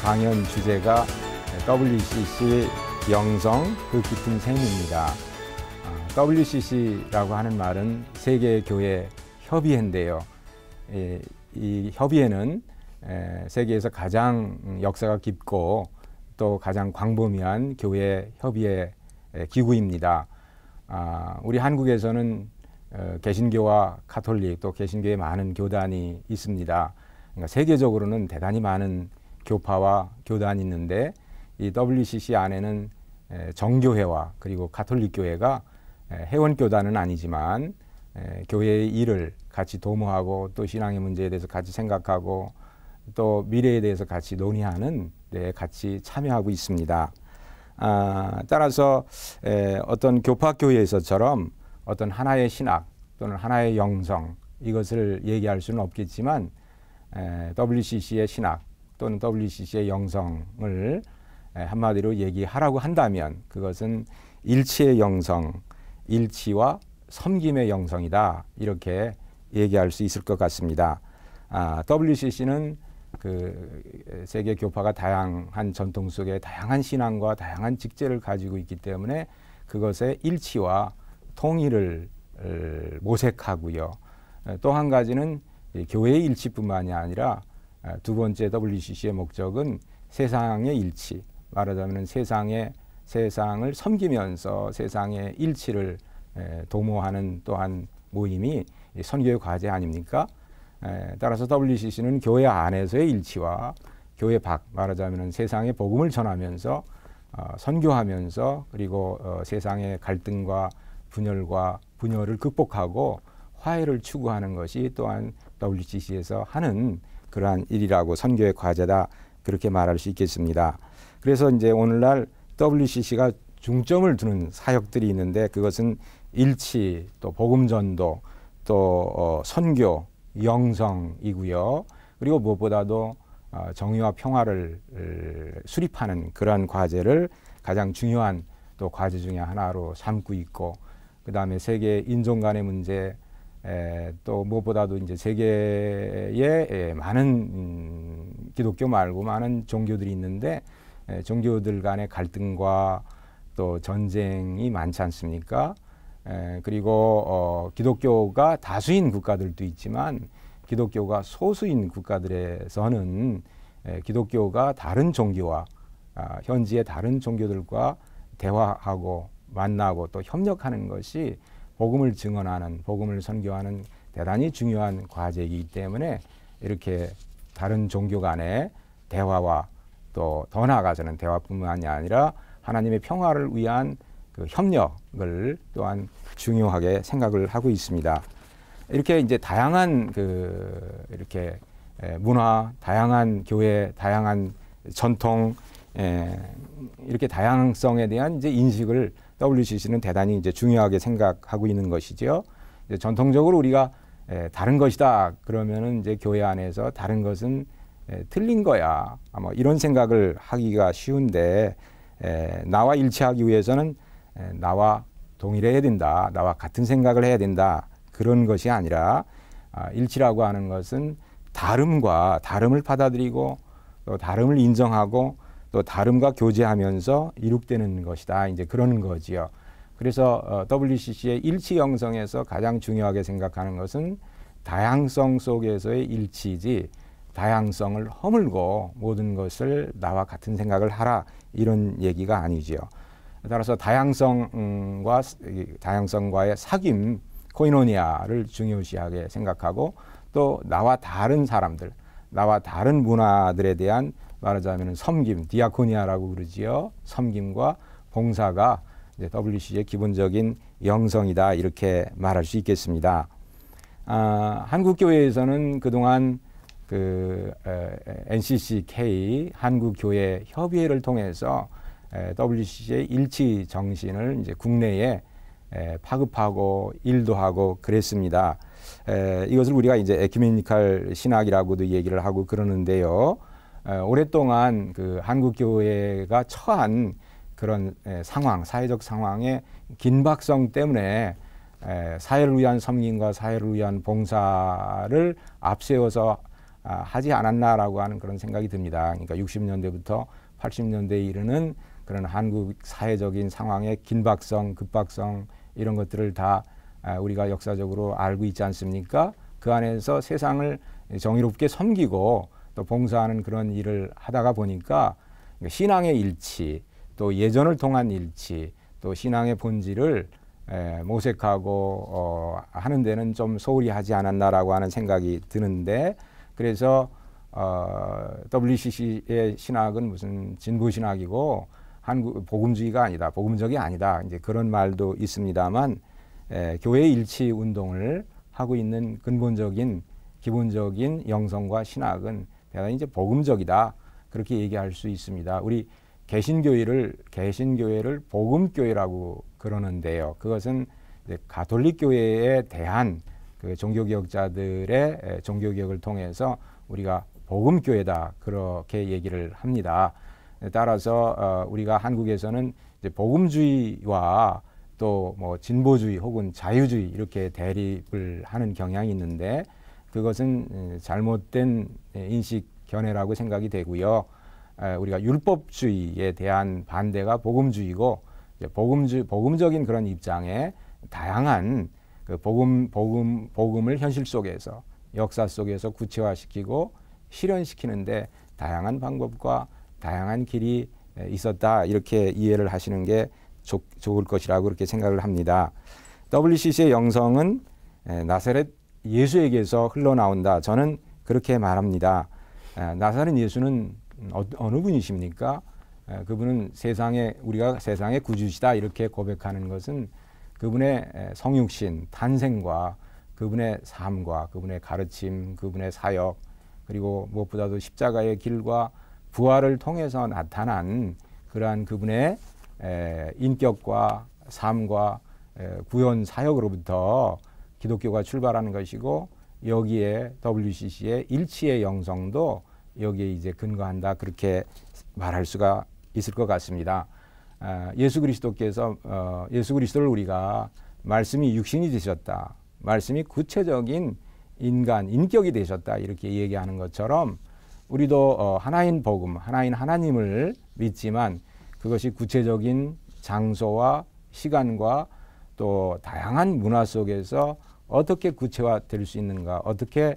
강연 주제가 WCC 영성 그 깊은 샘입니다. WCC라고 하는 말은 세계교회 협의회인데요. 이 협의회는 세계에서 가장 역사가 깊고 또 가장 광범위한 교회 협의회 기구입니다. 우리 한국에서는 개신교와 가톨릭 또 개신교의 많은 교단이 있습니다. 그러니까 세계적으로는 대단히 많은 교파와 교단이 있는데 이 WCC 안에는 정교회와 그리고 가톨릭 교회가 회원 교단은 아니지만 교회의 일을 같이 도모하고 또 신앙의 문제에 대해서 같이 생각하고 또 미래에 대해서 같이 논의하는 데 같이 참여하고 있습니다. 따라서 어떤 교파 교회에서처럼 어떤 하나의 신학 또는 하나의 영성 이것을 얘기할 수는 없겠지만 WCC의 신학 또는 WCC의 영성을 한마디로 얘기하라고 한다면 그것은 일치의 영성, 일치와 섬김의 영성이다 이렇게 얘기할 수 있을 것 같습니다. WCC는 그 세계 교파가 다양한 전통 속에 다양한 신앙과 다양한 직제를 가지고 있기 때문에 그것의 일치와 통일을 모색하고요. 또 한 가지는 교회의 일치뿐만이 아니라 두 번째 WCC의 목적은 세상의 일치, 말하자면 세상을 섬기면서 세상의 일치를 도모하는 또한 모임이 선교의 과제 아닙니까? 따라서 WCC는 교회 안에서의 일치와 교회 밖, 말하자면 세상에 복음을 전하면서 선교하면서 그리고 세상의 갈등과 분열을 극복하고 화해를 추구하는 것이 또한 WCC에서 하는 그러한 일이라고 선교의 과제다 그렇게 말할 수 있겠습니다. 그래서 이제 오늘날 WCC가 중점을 두는 사역들이 있는데 그것은 일치, 또 복음 전도, 또 선교, 영성이고요. 그리고 무엇보다도 정의와 평화를 수립하는 그러한 과제를 가장 중요한 또 과제 중에 하나로 삼고 있고, 그 다음에 세계 인종 간의 문제, 또 무엇보다도 이제 세계에 많은 기독교 말고 많은 종교들이 있는데 종교들 간의 갈등과 또 전쟁이 많지 않습니까? 그리고 기독교가 다수인 국가들도 있지만 기독교가 소수인 국가들에서는 기독교가 다른 종교와 현지의 다른 종교들과 대화하고 만나고 또 협력하는 것이 복음을 증언하는, 복음을 선교하는 대단히 중요한 과제이기 때문에 이렇게 다른 종교 간의 대화와 또 더 나아가서는 대화뿐만이 아니라 하나님의 평화를 위한 그 협력을 또한 중요하게 생각을 하고 있습니다. 이렇게 이제 다양한 이렇게 문화, 다양한 교회, 다양한 전통, 이렇게 다양성에 대한 이제 인식을 WCC는 대단히 이제 중요하게 생각하고 있는 것이죠. 이제 전통적으로 우리가 다른 것이다 그러면은 이제 교회 안에서 다른 것은 틀린 거야. 뭐 이런 생각을 하기가 쉬운데 나와 일치하기 위해서는 나와 동일해야 된다. 나와 같은 생각을 해야 된다. 그런 것이 아니라 일치라고 하는 것은 다름을 받아들이고 또 다름을 인정하고 또 다름과 교제하면서 이룩되는 것이다. 이제 그런 거지요. 그래서 WCC의 일치 영성에서 가장 중요하게 생각하는 것은 다양성 속에서의 일치이지 다양성을 허물고 모든 것을 나와 같은 생각을 하라 이런 얘기가 아니지요. 따라서 다양성과의 사귐, 코이노니아를 중요시하게 생각하고 또 나와 다른 사람들, 나와 다른 문화들에 대한 말하자면 섬김, 디아코니아라고 그러지요. 섬김과 봉사가 이제 WCC의 기본적인 영성이다 이렇게 말할 수 있겠습니다. 한국교회에서는 그동안 NCCK 한국교회 협의회를 통해서 WCC의 일치 정신을 이제 국내에 파급하고 일도하고 그랬습니다. 이것을 우리가 이제 에큐메니컬 신학이라고도 얘기를 하고 그러는데요. 오랫동안 그 한국교회가 처한 그런 상황, 사회적 상황의 긴박성 때문에 사회를 위한 섬김과 사회를 위한 봉사를 앞세워서 하지 않았나라고 하는 그런 생각이 듭니다. 그러니까 60년대부터 80년대에 이르는 그런 한국 사회적인 상황의 긴박성, 급박성 이런 것들을 다 우리가 역사적으로 알고 있지 않습니까? 그 안에서 세상을 정의롭게 섬기고 또 봉사하는 그런 일을 하다가 보니까 신앙의 일치, 또 예전을 통한 일치, 또 신앙의 본질을 모색하고 하는 데는 좀 소홀히 하지 않았나라고 하는 생각이 드는데, 그래서 WCC의 신학은 무슨 진보 신학이고 한국 복음주의가 아니다, 복음적이 아니다, 이제 그런 말도 있습니다만, 교회 일치 운동을 하고 있는 근본적인 기본적인 영성과 신학은 대단히 이제 복음적이다, 그렇게 얘기할 수 있습니다. 우리 개신교회를 복음교회라고 그러는데요. 그것은 이제 가톨릭 교회에 대한 그 종교개혁자들의 종교개혁을 통해서 우리가 복음교회다, 그렇게 얘기를 합니다. 따라서 우리가 한국에서는 이제 복음주의와 또 뭐 진보주의 혹은 자유주의 이렇게 대립을 하는 경향이 있는데, 그것은 잘못된 인식 견해라고 생각이 되고요. 우리가 율법주의에 대한 반대가 복음주의고, 복음적인 그런 입장에 다양한 그 복음을 현실 속에서 역사 속에서 구체화시키고 실현시키는데 다양한 방법과 다양한 길이 있었다, 이렇게 이해를 하시는 게 좋을 것이라고 그렇게 생각을 합니다. WCC의 영성은 나사렛 예수에게서 흘러나온다, 저는 그렇게 말합니다. 나사렛 예수는 어느 분이십니까? 그분은 우리가 세상의 구주시다, 이렇게 고백하는 것은 그분의 성육신, 탄생과 그분의 삶과 그분의 가르침, 그분의 사역, 그리고 무엇보다도 십자가의 길과 부활을 통해서 나타난 그러한 그분의 인격과 삶과 구원 사역으로부터 기독교가 출발하는 것이고, 여기에 WCC의 일치의 영성도 여기에 이제 근거한다, 그렇게 말할 수가 있을 것 같습니다. 예수 그리스도를 우리가 말씀이 육신이 되셨다, 말씀이 구체적인 인격이 되셨다, 이렇게 얘기하는 것처럼 우리도 하나인 복음, 하나인 하나님을 믿지만 그것이 구체적인 장소와 시간과 또 다양한 문화 속에서 어떻게 구체화될 수 있는가, 어떻게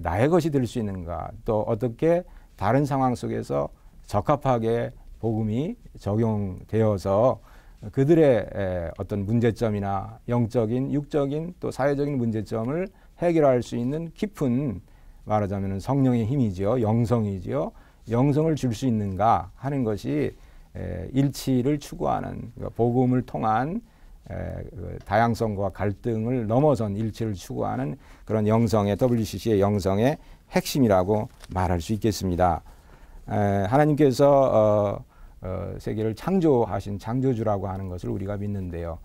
나의 것이 될 수 있는가, 또 어떻게 다른 상황 속에서 적합하게 복음이 적용되어서 그들의 어떤 문제점이나 영적인, 육적인, 또 사회적인 문제점을 해결할 수 있는 깊은, 말하자면 성령의 힘이죠, 영성이죠, 영성을 줄 수 있는가 하는 것이 일치를 추구하는, 복음을 통한 다양성과 갈등을 넘어선 일치를 추구하는 그런 영성의, WCC의 영성의 핵심이라고 말할 수 있겠습니다. 하나님께서 세계를 창조하신 창조주라고 하는 것을 우리가 믿는데요.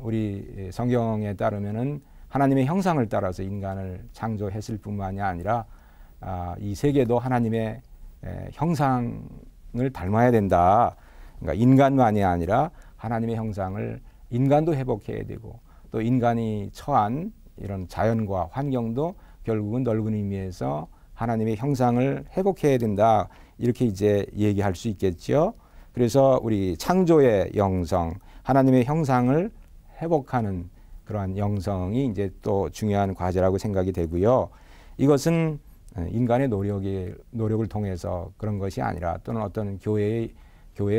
우리 성경에 따르면은 하나님의 형상을 따라서 인간을 창조했을 뿐만이 아니라 이 세계도 하나님의 형상을 닮아야 된다. 그러니까 인간만이 아니라 하나님의 형상을 인간도 회복해야 되고, 또 인간이 처한 이런 자연과 환경도 결국은 넓은 의미에서 하나님의 형상을 회복해야 된다, 이렇게 이제 얘기할 수 있겠죠. 그래서 우리 창조의 영성, 하나님의 형상을 회복하는 그러한 영성이 이제 또 중요한 과제라고 생각이 되고요. 이것은 인간의 노력을 통해서 그런 것이 아니라, 또는 어떤 교회의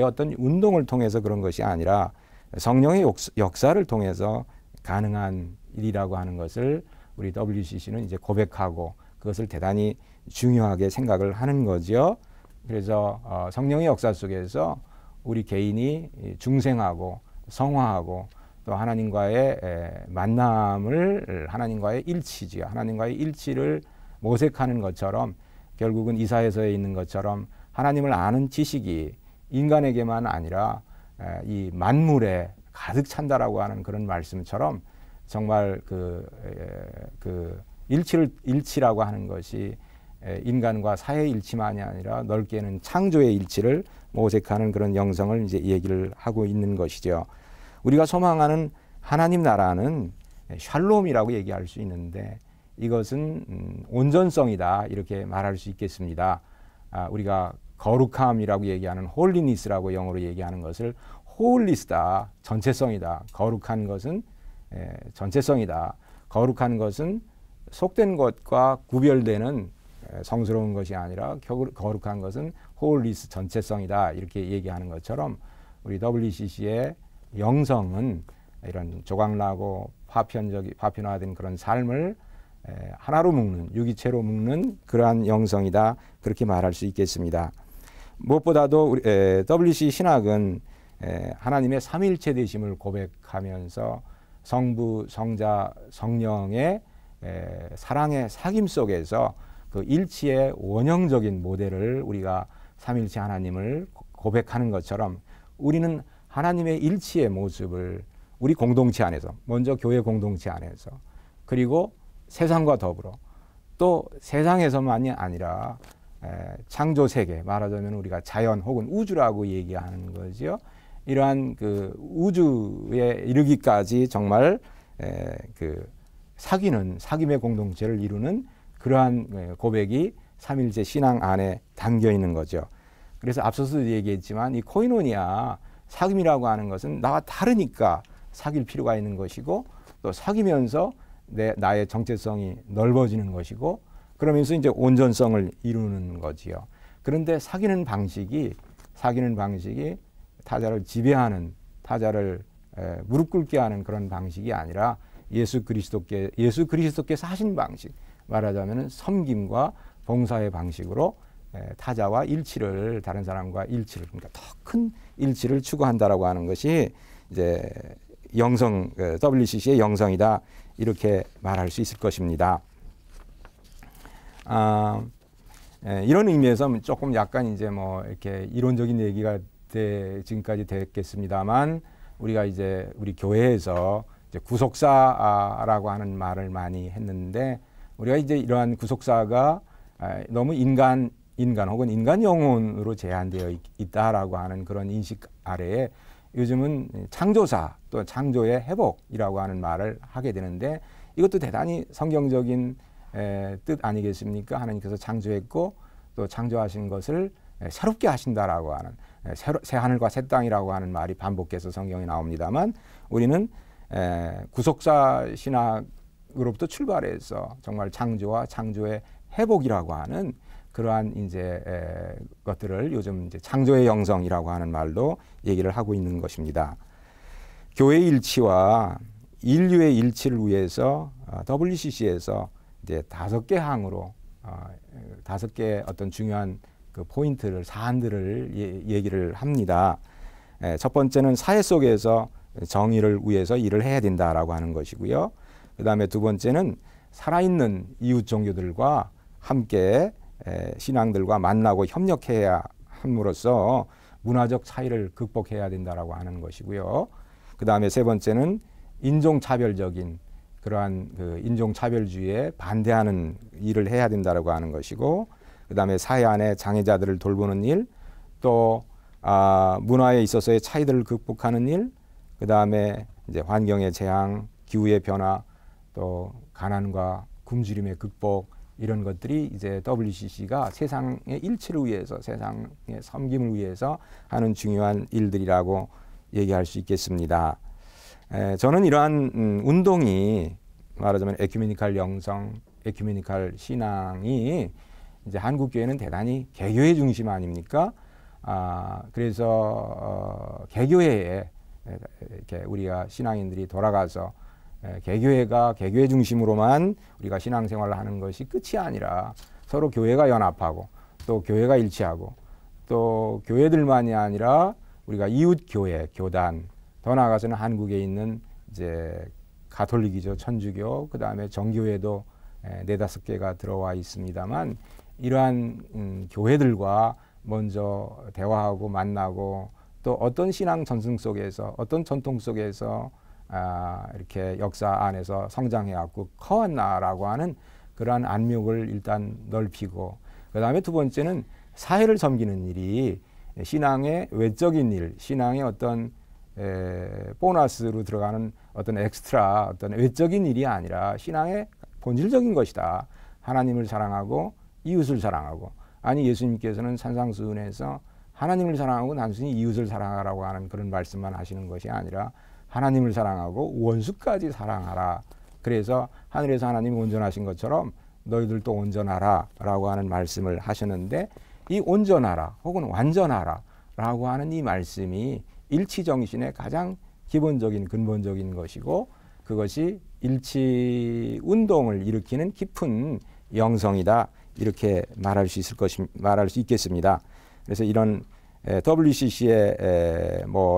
어떤 운동을 통해서 그런 것이 아니라 성령의 역사를 통해서 가능한 일이라고 하는 것을 우리 WCC는 이제 고백하고 그것을 대단히 중요하게 생각을 하는 거죠. 그래서 성령의 역사 속에서 우리 개인이 중생하고 성화하고 또 하나님과의 만남을, 하나님과의 일치지요, 하나님과의 일치를 모색하는 것처럼, 결국은 이사야서에 있는 것처럼 하나님을 아는 지식이 인간에게만 아니라 이 만물에 가득 찬다라고 하는 그런 말씀처럼, 정말 그 일치라고 하는 것이 인간과 사회의 일치만이 아니라 넓게는 창조의 일치를 모색하는 그런 영성을 이제 얘기를 하고 있는 것이죠. 우리가 소망하는 하나님 나라는 샬롬이라고 얘기할 수 있는데, 이것은 온전성이다 이렇게 말할 수 있겠습니다. 우리가 거룩함이라고 얘기하는 홀리니스라고 영어로 얘기하는 것을 홀리스다, 전체성이다. 거룩한 것은 전체성이다. 거룩한 것은 속된 것과 구별되는 성스러운 것이 아니라 거룩한 것은 홀리스, 전체성이다 이렇게 얘기하는 것처럼 우리 WCC의 영성은 이런 조각나고 파편화된 그런 삶을 하나로 묶는, 유기체로 묶는 그러한 영성이다 그렇게 말할 수 있겠습니다. 무엇보다도 우리 WCC 신학은 하나님의 삼위일체 되심을 고백하면서 성부, 성자, 성령의 사랑의 사귐 속에서 그 일치의 원형적인 모델을 우리가 삼위일체 하나님을 고백하는 것처럼 우리는 하나님의 일치의 모습을 우리 공동체 안에서, 먼저 교회 공동체 안에서, 그리고 세상과 더불어 또 세상에서만이 아니라 창조 세계, 말하자면 우리가 자연 혹은 우주라고 얘기하는 거죠. 이러한 그 우주에 이르기까지 정말 그 사귐의 공동체를 이루는 그러한 고백이 삼일체 신앙 안에 담겨 있는 거죠. 그래서 앞서서도 얘기했지만 이 코이노니아 사귐이라고 하는 것은 나와 다르니까 사귈 필요가 있는 것이고 또 사귀면서 나의 정체성이 넓어지는 것이고 그러면서 이제 온전성을 이루는 거지요. 그런데 사귀는 방식이 타자를 지배하는, 타자를 무릎 꿇게 하는 그런 방식이 아니라 예수 그리스도께서 하신 방식, 말하자면 섬김과 봉사의 방식으로 타자와 일치를, 다른 사람과 일치를, 그러니까 더 큰 일치를 추구한다라고 하는 것이 이제 영성, WCC의 영성이다 이렇게 말할 수 있을 것입니다. 이런 의미에서 조금 약간 이제 뭐 이렇게 이론적인 얘기가 지금까지 됐겠습니다만 우리가 이제 우리 교회에서 이제 구속사라고 하는 말을 많이 했는데 우리가 이제 이러한 구속사가 너무 인간 혹은 인간 영혼으로 제한되어 있다라고 하는 그런 인식 아래에 요즘은 창조사 또 창조의 회복이라고 하는 말을 하게 되는데 이것도 대단히 성경적인 뜻 아니겠습니까? 하나님께서 창조했고 또 창조하신 것을 새롭게 하신다라고 하는 새 하늘과 새 땅이라고 하는 말이 반복해서 성경에 나옵니다만 우리는 구속사 신학으로부터 출발해서 정말 창조와 창조의 회복이라고 하는 그러한 이제 것들을 요즘 이제 창조의 영성이라고 하는 말로 얘기를 하고 있는 것입니다. 교회의 일치와 인류의 일치를 위해서 WCC에서 이제 5개 항으로 5개 어떤 중요한 그 포인트를, 사안들을 얘기를 합니다. 첫 번째는 사회 속에서 정의를 위해서 일을 해야 된다라고 하는 것이고요. 그 다음에 두 번째는 살아있는 이웃 종교들과 함께 신앙들과 만나고 협력해야 함으로써 문화적 차이를 극복해야 된다라고 하는 것이고요. 그 다음에 세 번째는 인종차별적인 그러한 그 인종차별주의에 반대하는 일을 해야 된다라고 하는 것이고, 그 다음에 사회 안에 장애자들을 돌보는 일, 또 문화에 있어서의 차이들을 극복하는 일, 그 다음에 이제 환경의 재앙, 기후의 변화, 또 가난과 굶주림의 극복, 이런 것들이 이제 WCC가 세상의 일치를 위해서, 세상의 섬김을 위해서 하는 중요한 일들이라고 얘기할 수 있겠습니다. 저는 이러한 운동이 말하자면 에큐메니칼 영성, 에큐메니칼 신앙이 이제 한국 교회는 대단히 개교의 중심 아닙니까? 그래서 개교회에 이렇게 우리가 신앙인들이 돌아가서 개교회가 개교회 중심으로만 우리가 신앙생활을 하는 것이 끝이 아니라 서로 교회가 연합하고 또 교회가 일치하고 또 교회들만이 아니라 우리가 이웃 교회, 교단, 더 나아가서는 한국에 있는 이제 가톨릭이죠, 천주교, 그 다음에 정교회도 4-5개가 들어와 있습니다만 이러한 교회들과 먼저 대화하고 만나고 또 어떤 신앙 전승 속에서, 어떤 전통 속에서 이렇게 역사 안에서 성장해왔고 커왔나라고 하는 그러한 안목을 일단 넓히고, 그 다음에 두 번째는 사회를 섬기는 일이 신앙의 외적인 일, 신앙의 어떤 보너스로 들어가는 어떤 엑스트라, 어떤 외적인 일이 아니라 신앙의 본질적인 것이다. 하나님을 사랑하고 이웃을 사랑하고. 아니 예수님께서는 산상수훈에서 하나님을 사랑하고 단순히 이웃을 사랑하라고 하는 그런 말씀만 하시는 것이 아니라 하나님을 사랑하고 원수까지 사랑하라. 그래서 하늘에서 하나님이 온전하신 것처럼 너희들도 온전하라 라고 하는 말씀을 하셨는데, 이 온전하라 혹은 완전하라 라고 하는 이 말씀이 일치정신의 가장 기본적인 근본적인 것이고, 그것이 일치운동을 일으키는 깊은 영성이다, 이렇게 말할 수 있겠습니다. 그래서 이런 WCC의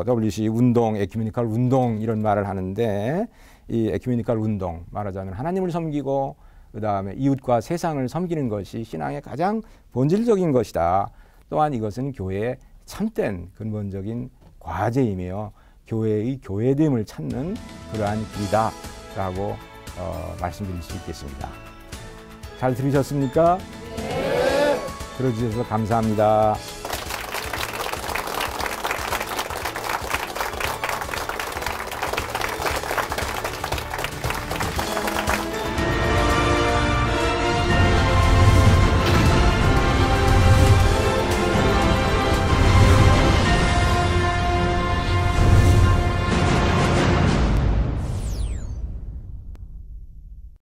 WCC 운동, 에큐메니컬 운동 이런 말을 하는데, 이 에큐메니컬 운동 말하자면 하나님을 섬기고 그 다음에 이웃과 세상을 섬기는 것이 신앙의 가장 본질적인 것이다. 또한 이것은 교회의 참된 근본적인 과제이며 교회의 교회됨을 찾는 그러한 길이다라고 말씀드릴 수 있겠습니다. 잘 들으셨습니까? 네. 들어주셔서 감사합니다.